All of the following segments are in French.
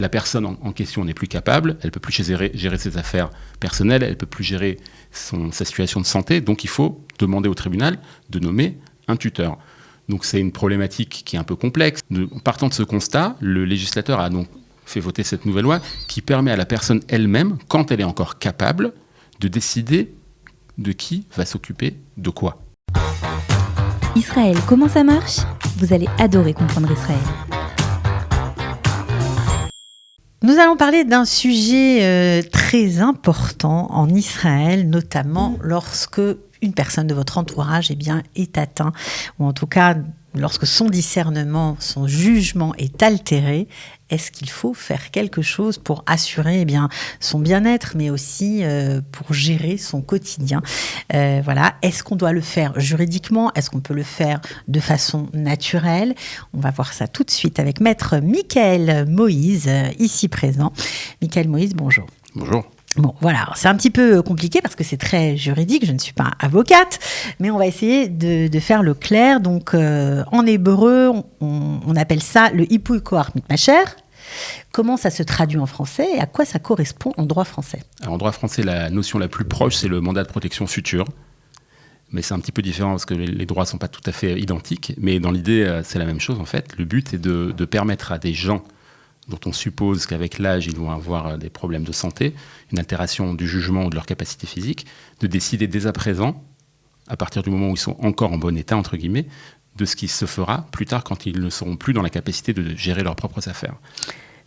La personne en question n'est plus capable, elle ne peut plus gérer ses affaires personnelles, elle ne peut plus gérer sa situation de santé, donc il faut demander au tribunal de nommer un tuteur. Donc c'est une problématique qui est un peu complexe. Partant de ce constat, le législateur a donc fait voter cette nouvelle loi qui permet à la personne elle-même, quand elle est encore capable, de décider de qui va s'occuper de quoi. Israël, comment ça marche ? Vous allez adorer comprendre Israël. Nous allons parler d'un sujet très important en Israël, notamment lorsque une personne de votre entourage est atteinte, ou en tout cas lorsque son discernement, son jugement est altéré. Est-ce qu'il faut faire quelque chose pour assurer son bien-être, mais aussi pour gérer son quotidien ? Voilà. Est-ce qu'on doit le faire juridiquement ? Est-ce qu'on peut le faire de façon naturelle ? On va voir ça tout de suite avec Maître Michael Moïse, ici présent. Michael Moïse, bonjour. Bonjour. Bon, voilà, c'est un petit peu compliqué parce que c'est très juridique, je ne suis pas avocate, mais on va essayer de faire le clair. Donc, en hébreu, on appelle ça le hipoui koach mitmasher. Comment ça se traduit en français et à quoi ça correspond en droit français ? Alors, en droit français, la notion la plus proche, c'est le mandat de protection future. Mais c'est un petit peu différent parce que les droits ne sont pas tout à fait identiques. Mais dans l'idée, c'est la même chose en fait. Le but est de permettre à des gens dont on suppose qu'avec l'âge, ils vont avoir des problèmes de santé, une altération du jugement ou de leur capacité physique, de décider dès à présent, à partir du moment où ils sont encore en bon état, entre guillemets, de ce qui se fera plus tard quand ils ne seront plus dans la capacité de gérer leurs propres affaires.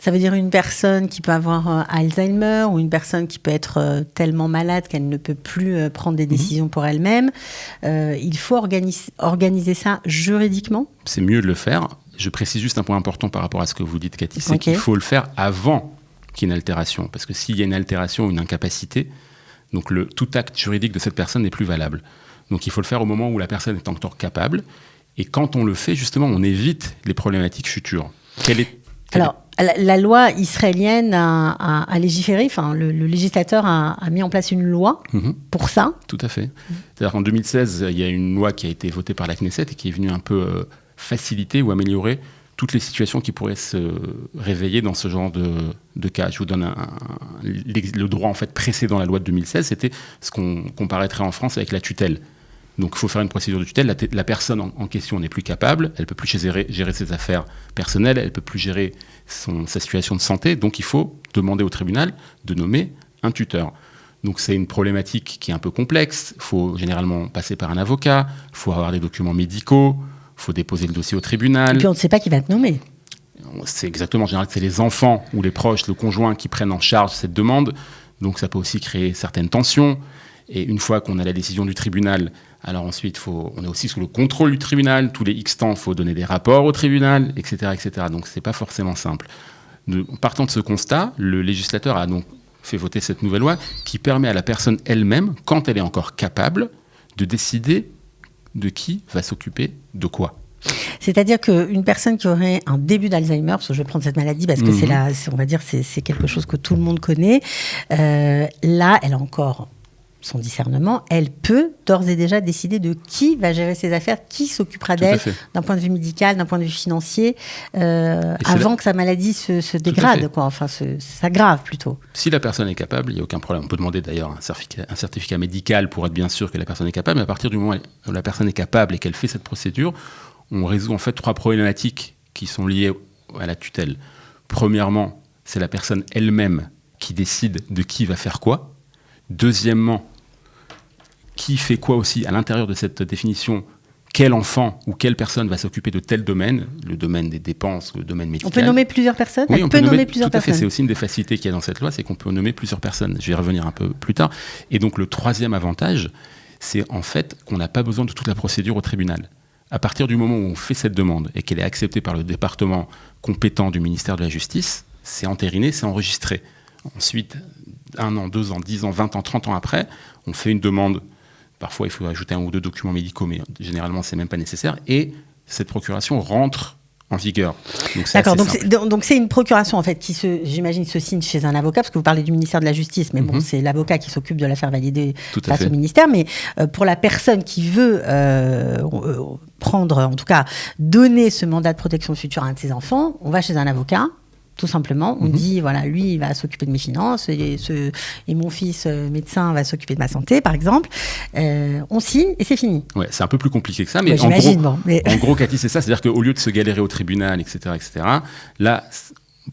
Ça veut dire une personne qui peut avoir Alzheimer ou une personne qui peut être tellement malade qu'elle ne peut plus prendre des décisions pour elle-même. Il faut organiser ça juridiquement ? C'est mieux de le faire. Je précise juste un point important par rapport à ce que vous dites, Cathy, c'est qu'il faut le faire avant qu'il y ait une altération. Parce que s'il y a une altération ou une incapacité, donc tout acte juridique de cette personne n'est plus valable. Donc il faut le faire au moment où la personne est encore capable. Et quand on le fait, justement, on évite les problématiques futures. La loi israélienne a légiféré, enfin le législateur a mis en place une loi pour ça. Tout à fait. C'est-à-dire qu'en 2016, il y a une loi qui a été votée par la Knesset et qui est venue un peu faciliter ou améliorer toutes les situations qui pourraient se réveiller dans ce genre de cas. Je vous donne le droit en fait précédent la loi de 2016, c'était ce qu'on comparaîtrait en France avec la tutelle. Donc il faut faire une procédure de tutelle. La personne en question n'est plus capable, elle ne peut plus gérer ses affaires personnelles, elle ne peut plus gérer sa situation de santé, donc il faut demander au tribunal de nommer un tuteur. Donc c'est une problématique qui est un peu complexe, il faut généralement passer par un avocat, il faut avoir des documents médicaux, il faut déposer le dossier au tribunal. Et puis on ne sait pas qui va te nommer. C'est exactement, en général, c'est les enfants ou les proches, le conjoint qui prennent en charge cette demande. Donc ça peut aussi créer certaines tensions. Et une fois qu'on a la décision du tribunal, alors ensuite, on est aussi sous le contrôle du tribunal. Tous les X temps, il faut donner des rapports au tribunal, etc., etc. Donc c'est pas forcément simple. Partant de ce constat, le législateur a donc fait voter cette nouvelle loi qui permet à la personne elle-même, quand elle est encore capable, de décider de qui va s'occuper de quoi. C'est-à-dire qu'une personne qui aurait un début d'Alzheimer, parce que je vais prendre cette maladie parce que c'est quelque chose que tout le monde connaît, là, elle a encore son discernement, elle peut d'ores et déjà décider de qui va gérer ses affaires, qui s'occupera d'elle d'un point de vue médical, d'un point de vue financier, avant que sa maladie se dégrade, enfin s'aggrave plutôt. Si la personne est capable, il n'y a aucun problème. On peut demander d'ailleurs un certificat médical pour être bien sûr que la personne est capable, mais à partir du moment où la personne est capable et qu'elle fait cette procédure, on résout en fait 3 problématiques qui sont liées à la tutelle. Premièrement, c'est la personne elle-même qui décide de qui va faire quoi. Deuxièmement, qui fait quoi aussi à l'intérieur de cette définition, quel enfant ou quelle personne va s'occuper de tel domaine, le domaine des dépenses, le domaine médical. On peut nommer plusieurs personnes ? Oui, on peut nommer plusieurs personnes. Tout à fait, c'est aussi une des facilités qu'il y a dans cette loi, c'est qu'on peut nommer plusieurs personnes. Je vais y revenir un peu plus tard. Et donc le troisième avantage, c'est en fait qu'on n'a pas besoin de toute la procédure au tribunal. À partir du moment où on fait cette demande et qu'elle est acceptée par le département compétent du ministère de la Justice, c'est entériné, c'est enregistré. Ensuite, 1 an, 2 ans, 10 ans, 20 ans, 30 ans après, on fait une demande. Parfois, il faut ajouter 1 ou 2 documents médicaux, mais généralement, ce n'est même pas nécessaire. Et cette procuration rentre en vigueur. D'accord, donc c'est une procuration en fait qui j'imagine se signe chez un avocat, parce que vous parlez du ministère de la Justice, mais bon, c'est l'avocat qui s'occupe de la faire valider face au ministère. Mais pour la personne qui veut prendre, en tout cas, donner ce mandat de protection future à un de ses enfants, on va chez un avocat. Tout simplement, on dit, voilà, lui, il va s'occuper de mes finances et mon fils médecin va s'occuper de ma santé, par exemple. On signe et c'est fini. Ouais, c'est un peu plus compliqué que ça, mais en gros, Cathy, c'est ça. C'est-à-dire qu'au lieu de se galérer au tribunal, etc., là,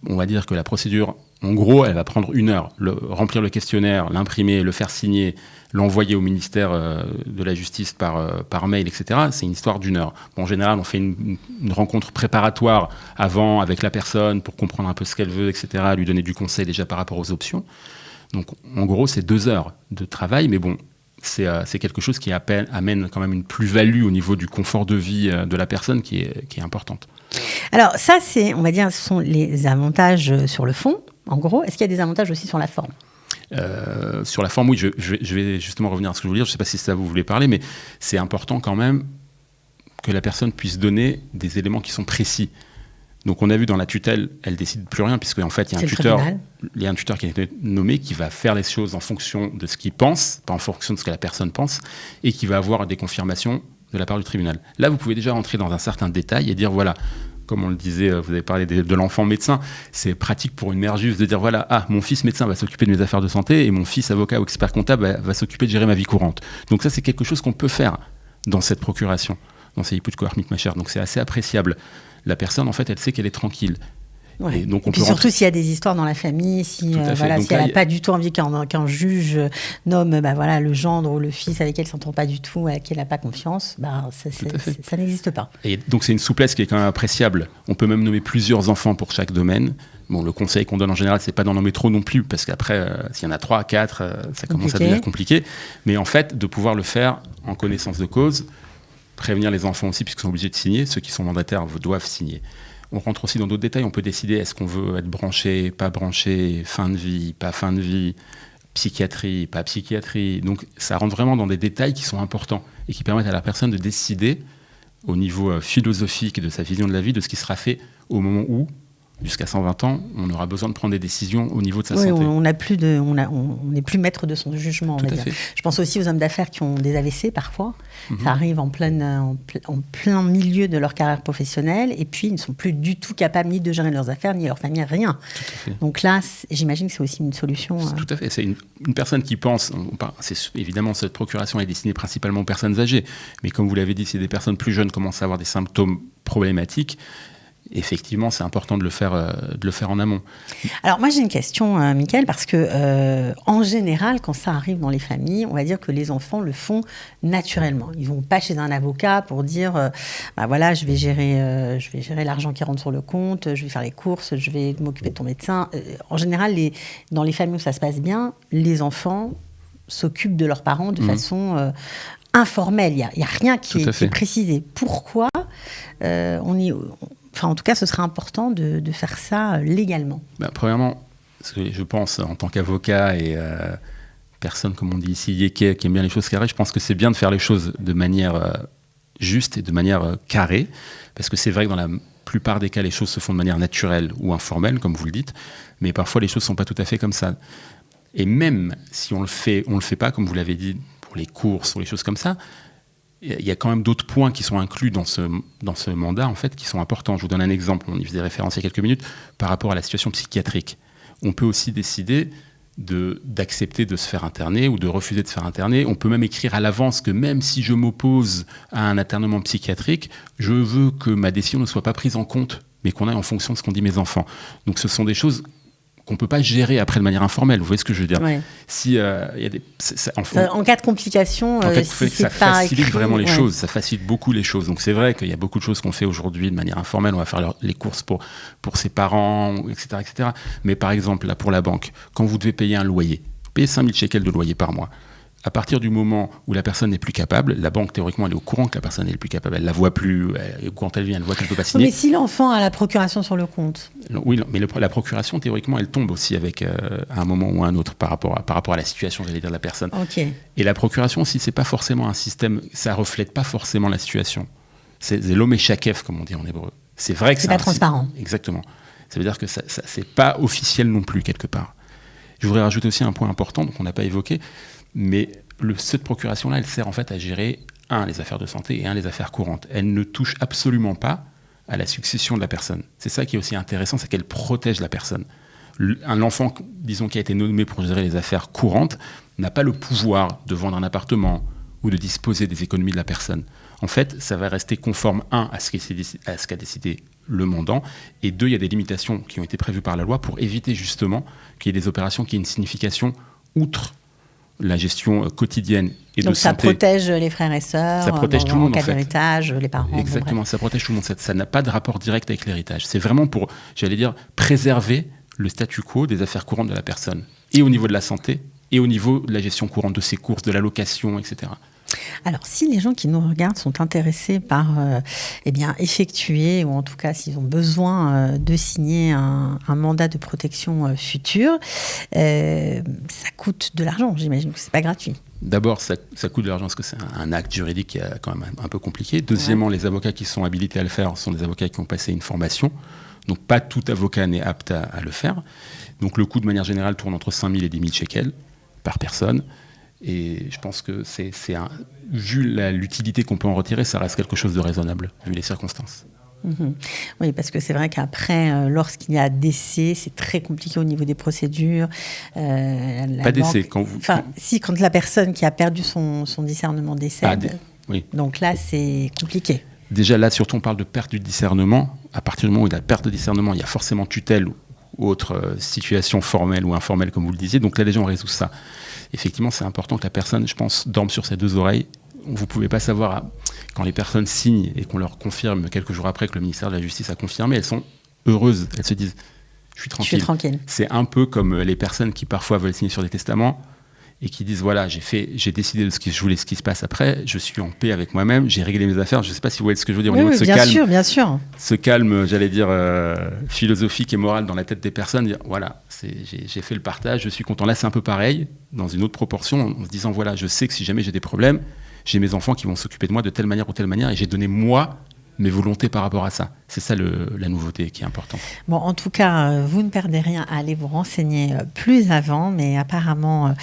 on va dire que la procédure, en gros, elle va prendre 1 heure. Remplir le questionnaire, l'imprimer, le faire signer, l'envoyer au ministère de la Justice par mail, etc., c'est une histoire d'1 heure. Bon, en général, on fait une rencontre préparatoire avant avec la personne pour comprendre un peu ce qu'elle veut, etc., lui donner du conseil déjà par rapport aux options. Donc, en gros, c'est 2 heures de travail, mais bon, c'est quelque chose qui amène quand même une plus-value au niveau du confort de vie de la personne qui est importante. Alors ça, on va dire, ce sont les avantages sur le fond, en gros. Est-ce qu'il y a des avantages aussi sur la forme ? Sur la forme, oui, je vais justement revenir à ce que je voulais dire. Je ne sais pas si ça vous voulez parler, mais c'est important quand même que la personne puisse donner des éléments qui sont précis. Donc on a vu dans la tutelle, elle ne décide plus rien, puisque en fait, il y a un tuteur qui a été nommé qui va faire les choses en fonction de ce qu'il pense, pas en fonction de ce que la personne pense, et qui va avoir des confirmations de la part du tribunal. Là, vous pouvez déjà rentrer dans un certain détail et dire, voilà, comme on le disait, vous avez parlé de l'enfant médecin, c'est pratique pour une mère juive de dire, voilà, mon fils médecin va s'occuper de mes affaires de santé et mon fils avocat ou expert comptable va s'occuper de gérer ma vie courante. Donc ça, c'est quelque chose qu'on peut faire dans cette procuration, dans ces Iput Koach Mitmasher. Donc c'est assez appréciable. La personne, en fait, elle sait qu'elle est tranquille. Ouais. Et donc et puis surtout s'il y a des histoires dans la famille, si elle n'a pas du tout envie qu'un juge nomme le gendre ou le fils avec qui elle ne s'entend pas du tout, avec qui elle n'a pas confiance, ça n'existe pas. Et donc c'est une souplesse qui est quand même appréciable. On peut même nommer plusieurs enfants pour chaque domaine. Bon, le conseil qu'on donne en général, c'est pas d'en nommer trop non plus, parce qu'après, s'il y en a 3, 4, ça commence à devenir compliqué. Mais en fait, de pouvoir le faire en connaissance de cause, prévenir les enfants aussi, puisqu'ils sont obligés de signer, ceux qui sont mandataires doivent signer. On rentre aussi dans d'autres détails, on peut décider est-ce qu'on veut être branché, pas branché, fin de vie, pas fin de vie, psychiatrie, pas psychiatrie. Donc ça rentre vraiment dans des détails qui sont importants et qui permettent à la personne de décider au niveau philosophique de sa vision de la vie, de ce qui sera fait au moment où, jusqu'à 120 ans, on aura besoin de prendre des décisions au niveau de sa santé. On n'est plus maître de son jugement, on va dire. Je pense aussi aux hommes d'affaires qui ont des AVC parfois. Ça arrive en plein milieu de leur carrière professionnelle et puis ils ne sont plus du tout capables ni de gérer leurs affaires, ni leur famille, rien. Donc là, j'imagine que c'est aussi une solution. Tout à fait. C'est une personne qui pense... évidemment, cette procuration est destinée principalement aux personnes âgées. Mais comme vous l'avez dit, si des personnes plus jeunes commencent à avoir des symptômes problématiques, effectivement, c'est important de le faire en amont. Alors moi j'ai une question, Mickaël, parce que en général, quand ça arrive dans les familles, on va dire que les enfants le font naturellement. Ils vont pas chez un avocat pour dire, je vais gérer l'argent qui rentre sur le compte, je vais faire les courses, je vais m'occuper de ton médecin. En général, dans les familles où ça se passe bien, les enfants s'occupent de leurs parents de façon informelle. Il y a rien qui est précisé. Pourquoi en tout cas, ce serait important de faire ça légalement. Premièrement, je pense, en tant qu'avocat et personne, comme on dit ici, yéké, qui aime bien les choses carrées, je pense que c'est bien de faire les choses de manière juste et de manière carrée, parce que c'est vrai que dans la plupart des cas, les choses se font de manière naturelle ou informelle, comme vous le dites, mais parfois les choses ne sont pas tout à fait comme ça. Et même si on le fait pas, comme vous l'avez dit, pour les courses ou les choses comme ça, il y a quand même d'autres points qui sont inclus dans ce mandat, en fait, qui sont importants. Je vous donne un exemple, on y faisait référence il y a quelques minutes, par rapport à la situation psychiatrique. On peut aussi décider d'accepter de se faire interner ou de refuser de se faire interner. On peut même écrire à l'avance que même si je m'oppose à un internement psychiatrique, je veux que ma décision ne soit pas prise en compte, mais qu'on aille en fonction de ce qu'ont dit mes enfants. Donc ce sont des choses qu'on ne peut pas gérer après de manière informelle. Vous voyez ce que je veux dire ? Si, y a en cas de complication, ça facilite vraiment les choses, ça facilite beaucoup les choses. Donc c'est vrai qu'il y a beaucoup de choses qu'on fait aujourd'hui de manière informelle. On va faire les courses pour ses parents, etc., etc. Mais par exemple, là, pour la banque, quand vous devez payer un loyer, vous payez 5 000 shekels de loyer par mois. À partir du moment où la personne n'est plus capable, la banque, théoriquement, elle est au courant que la personne n'est plus capable. Elle ne la voit plus. Quand elle vient, elle voit qu'elle ne peut pas signer. Mais si l'enfant a la procuration sur le compte ? Oui, mais la procuration, théoriquement, elle tombe aussi à un moment ou à un autre par rapport à la situation, j'allais dire, de la personne. Okay. Et la procuration aussi, ce n'est pas forcément un système, ça ne reflète pas forcément la situation. C'est l'homme échakef, comme on dit en hébreu. C'est vrai que c'est pas transparent. Exactement. Ça veut dire que ça n'est pas officiel non plus, quelque part. Je voudrais rajouter aussi un point important, qu'on n'a pas évoqué. Mais cette procuration-là, elle sert en fait à gérer, les affaires de santé et les affaires courantes. Elle ne touche absolument pas à la succession de la personne. C'est ça qui est aussi intéressant, c'est qu'elle protège la personne. Un enfant, disons, qui a été nommé pour gérer les affaires courantes, n'a pas le pouvoir de vendre un appartement ou de disposer des économies de la personne. En fait, ça va rester conforme, à ce qu'a décidé le mandant, et 2, il y a des limitations qui ont été prévues par la loi pour éviter justement qu'il y ait des opérations qui aient une signification outre la gestion quotidienne et donc de santé. Donc ça protège les frères et sœurs, ça protège tout le monde, en cas en fait. d'héritage, les parents. Exactement, ça protège tout le monde. Ça n'a pas de rapport direct avec l'héritage. C'est vraiment pour, j'allais dire, préserver le statu quo des affaires courantes de la personne, et au niveau de la santé, et au niveau de la gestion courante de ses courses, de l'allocation, etc. Alors, si les gens qui nous regardent sont intéressés par effectuer, ou en tout cas s'ils ont besoin de signer un mandat de protection futur, ça coûte de l'argent, j'imagine que c'est pas gratuit. D'abord, ça coûte de l'argent parce que c'est un acte juridique qui est quand même un peu compliqué. Deuxièmement, les avocats qui sont habilités à le faire sont des avocats qui ont passé une formation. Donc, pas tout avocat n'est apte à le faire. Donc, le coût, de manière générale, tourne entre 5 000 et 10 000 shekels par personne. Et je pense que vu l'utilité qu'on peut en retirer, ça reste quelque chose de raisonnable, vu les circonstances. Mmh. Oui, parce que c'est vrai qu'après, lorsqu'il y a décès, c'est très compliqué au niveau des procédures. Pas décès. Quand la personne qui a perdu son discernement décède. Oui. Donc là, c'est compliqué. Déjà, là, surtout, on parle de perte du discernement. À partir du moment où il y a perte de discernement, il y a forcément tutelle ou autre situation formelle ou informelle, comme vous le disiez. Donc là, les gens résout ça. Effectivement, c'est important que la personne, je pense, dorme sur ses 2 oreilles. Vous ne pouvez pas savoir, quand les personnes signent et qu'on leur confirme quelques jours après que le ministère de la Justice a confirmé, elles sont heureuses. Elles se disent « je suis tranquille ». C'est un peu comme les personnes qui parfois veulent signer sur des testaments et qui disent « voilà, j'ai décidé de ce que je voulais, ce qui se passe après, je suis en paix avec moi-même, j'ai réglé mes affaires ». Je ne sais pas si vous voyez ce que je veux dire au niveau de ce calme. Bien sûr. Ce calme, j'allais dire, philosophique et moral dans la tête des personnes, dire voilà, j'ai fait le partage, je suis content. Là, c'est un peu pareil, dans une autre proportion, en se disant voilà, je sais que si jamais j'ai des problèmes, j'ai mes enfants qui vont s'occuper de moi de telle manière ou telle manière, et j'ai donné moi mes volontés par rapport à ça. C'est ça la nouveauté qui est importante. Bon, en tout cas, vous ne perdez rien à aller vous renseigner plus avant, mais apparemment,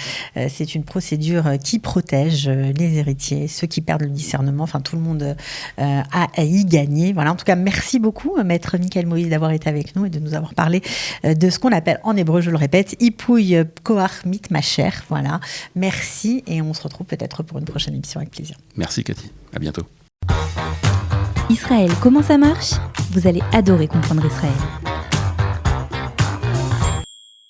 c'est une procédure qui protège les héritiers, ceux qui perdent le discernement, enfin tout le monde a à y gagner. Voilà, en tout cas, merci beaucoup, Maître Michael Moïse, d'avoir été avec nous et de nous avoir parlé de ce qu'on appelle en hébreu, je le répète, Ipouy Koach Mitmacher. Voilà, merci et on se retrouve peut-être pour une prochaine émission avec plaisir. Merci Cathy, à bientôt. Israël, comment ça marche ? Vous allez adorer comprendre Israël.